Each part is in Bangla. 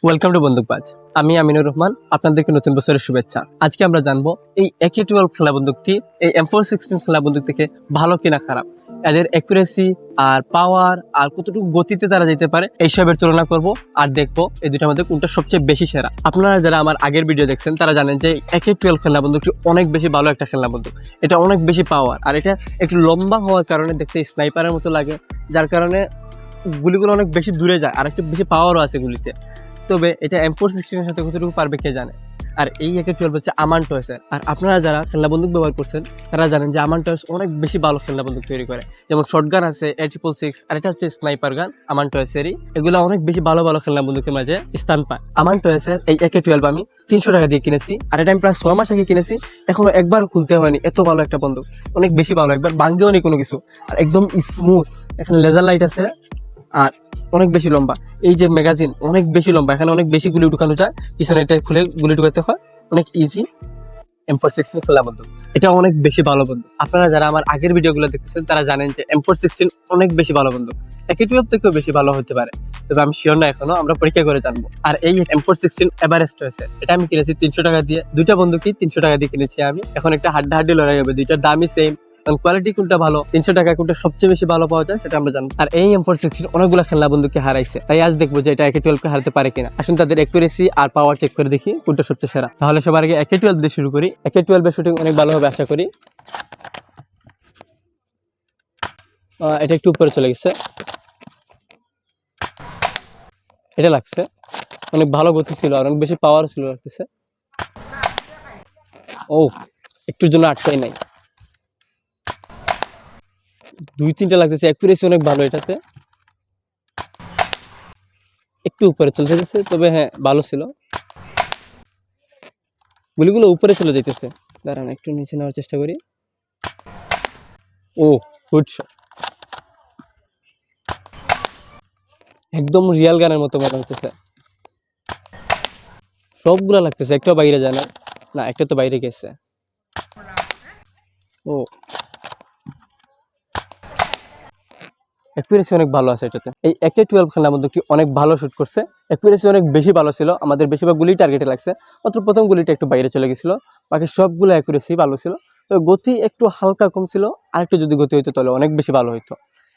Welcome to বন্দুকবাজ। আমি আমিনুর রহমান, আপনাদেরকে নতুন বছরের শুভেচ্ছা। আজকে আমরা জানবো এই AK-12 খেলা বন্দুকটি এই M416 খেলা বন্দুক থেকে ভালো কিনা খারাপ, এদের অ্যাকুরেসি আর পাওয়ার আর কতটুকু গতিতে তারা যেতে পারে এইসবের তুলনা করব আর দেখবো এই দুটার মধ্যে কোনটা সবচেয়ে বেশি সেরা। আপনারা যারা আমার আগের ভিডিও দেখছেন তারা জানেন যে AK-12 খেলা বন্দুকটি অনেক বেশি ভালো একটা খেলা বন্দুক। এটা অনেক বেশি পাওয়ার আর এটা একটু লম্বা হওয়ার কারণে দেখতে স্নাইপারের মতো লাগে, যার কারণে গুলিগুলো অনেক বেশি দূরে যায় আর একটু বেশি পাওয়ারও আছে গুলিতে। তবে এটা M416 এর সাথে কতটুকু পারবে কে জানে। আর এই AK-12 হচ্ছে আমান টয়েসের। আর আপনারা যারা খেলনা বন্দুক ব্যবহার করছেন তারা জানেন যে আমান টয়েস অনেক বেশি ভালো খেলনা বন্দুক তৈরি করে। যেমন শর্টগান আছে A666 আর এটা হচ্ছে স্নাইপার গান আমান টয়েসেরই। এগুলো অনেক বেশি ভালো ভালো খেলনা বন্দুকের মাঝে স্থান পায়। আমান টয়েসের এই AK-12 আমি 300 টাকা দিয়ে কিনেছি আর এটা আমি প্রায় 6 মাস আগে কিনেছি, এখনো একবার খুলতে হয়নি। এত ভালো একটা বন্দুক, অনেক বেশি ভালো, একবার ভাঙ্গেও নি কোনো কিছু, আর একদম স্মুথ। এখানে লেজার লাইট আছে আর অনেক বেশি লম্বা। এই যে ম্যাগাজিন অনেক বেশি লম্বা, এখানে অনেক বেশি গুলি ঢুকানো যায়, পিছনে এটা খুলে গুলি ঢুকাতে হয়, অনেক ইজি। M416 খোলা বন্দুক, এটা অনেক বেশি ভালো বন্দুক। আপনারা যারা আমার আগের ভিডিওগুলো দেখতেছেন তারা জানেন যে M416 অনেক বেশি ভালো বন্দুক, AK-12 থেকেও বেশি ভালো হতে পারে, তবে আমি শিওর না, এখনো আমরা পরীক্ষা করে জানবো। আর এই M416 এভারেস্ট হয়েছে, এটা আমি কিনেছি 300 টাকা দিয়ে। দুইটা বন্দুকই 300 টাকা দিয়ে কিনেছি আমি। এখন একটা হাড্ডাহাড্ডি লড়াই হবে, দুইটার দামই সেম, কোয়ালিটি কোনটা ভালো, 300 টাকা কোনটা সবচেয়ে বেশি ভালো পাওয়া যায় সেটা আমরা জানবো। আর এই M416 অনেকগুলো খেলনা বন্দুককে হারাইছে, তাই আজ দেখবো যে এটা AK-12 কে হারাতে পারে কিনা। আসুন তাদের অ্যাকুরেসি আর পাওয়ার চেক করে দেখি কোনটা সবচেয়ে সেরা। তাহলে সবার আগে AK-12 দিয়ে শুরু করি। AK-12 এর শুটিং অনেক ভালো হবে আশা করি। এটা একটু উপরে চলে গেছে, এটা লাগছে, অনেক ভালো গতি ছিল আর অনেক বেশি পাওয়ার ছিল লাগতেছে। ও, একটুর জন্য আটকাই নাই, 2-3টা লাগতেছে। অ্যাকুরেসি অনেক ভালো এটাতে, একটু উপরে চলে যেতেছে, তবে হ্যাঁ ভালো ছিল। গুলিগুলো উপরে চলে যাইতেছে, দাঁড়ান একটু নিচে নেওয়ার চেষ্টা করি। ও, গুড শট, একদম রিয়াল গানের মতো মনে হইতেছে। সবগুলো লাগতেছে, একটাও বাইরে যায় না। না, একটা তো বাইরে গেছে। ও, অ্যাকুরেসি অনেক ভালো আছে এটাতে। এই AK-12 খেলার মধ্যে কি অনেক ভালো শুট করছে, অ্যাকুরেসি অনেক বেশি ভালো ছিল। আমাদের বেশিরভাগ গুলি টার্গেটে লাগছে, মাত্র প্রথম গুলিটা একটু বাইরে চলে গেছিল, বাকি সবগুলো অ্যাকুরেসি ভালো ছিল। তো গতি একটু হালকা কম ছিল, আর একটু যদি গতি হইতো তাহলে অনেক বেশি ভালো হইতো।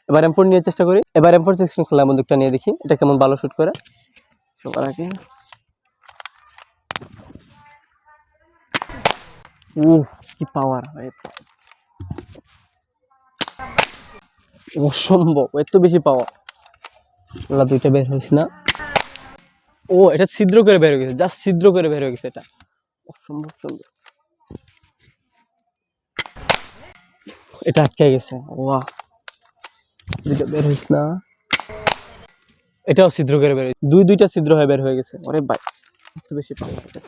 এবার M4 নিয়ে চেষ্টা করি। এবার M416 খেলার বন্দুকটা নিয়ে দেখি এটা কেমন ভালো শুট করে। সবার আগে কি পাওয়ার, অসম্ভব, এত বেশি পাওয়ার। দুইটা বের হয়েছে না। ও, এটা ছিদ্র করে বের হয়ে গেছে, জাস্ট ছিদ্র করে বের হয়ে গেছে, এটা অসম্ভব সুন্দর। এটা আটকে গেছে, ওয়া, দুইটা বের হয়েছে না। এটাও ছিদ্র করে বের হয়েছে, দুইটা ছিদ্র হয়ে বের হয়ে গেছে। ওরে ভাই, এত বেশি পাওয়ার, এটা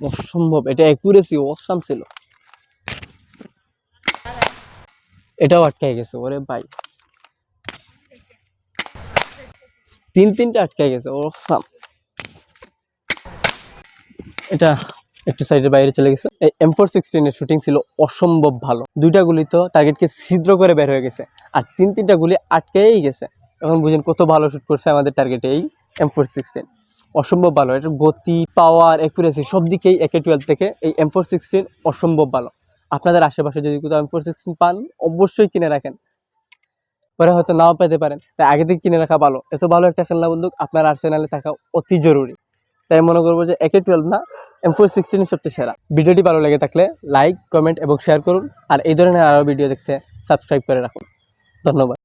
অসম্ভব। এটা অ্যাকুরেসি অসাম ছিল, এটাও আটকে গেছে। ওরে ভাই, তিনটা আটকে গেছে, অসাম। এটা একটু সাইডের বাইরে চলে গেছে। এই M416 এর শুটিং ছিল অসম্ভব ভালো, দুইটা গুলি তো টার্গেটকে ছিদ্র করে বের হয়ে গেছে, আর তিনটা গুলি আটকেই গেছে। এখন বুঝেন কত ভালো শুট করছে আমাদের টার্গেটে এই M416, অসম্ভব ভালো। এটার গতি, পাওয়ার, অ্যাকুরেসি সব দিকেই AK-12 থেকে এই M416 অসম্ভব ভালো। আপনাদের আশেপাশে যদি কোথাও M416 পান অবশ্যই কিনে রাখেন, পরে হয়তো নাও পেতে পারেন, তাই আগে থেকে কিনে রাখা ভালো। এত ভালো একটা খেলনা বন্দুক আপনার আর্সেনালে থাকা অতি জরুরি। তাই মনে করবো যে AK-12 না, M416 সবচেয়ে সেরা। ভিডিওটি ভালো লেগে থাকলে লাইক, কমেন্ট এবং শেয়ার করুন, আর এই ধরনের আরও ভিডিও দেখতে সাবস্ক্রাইব করে রাখুন। ধন্যবাদ।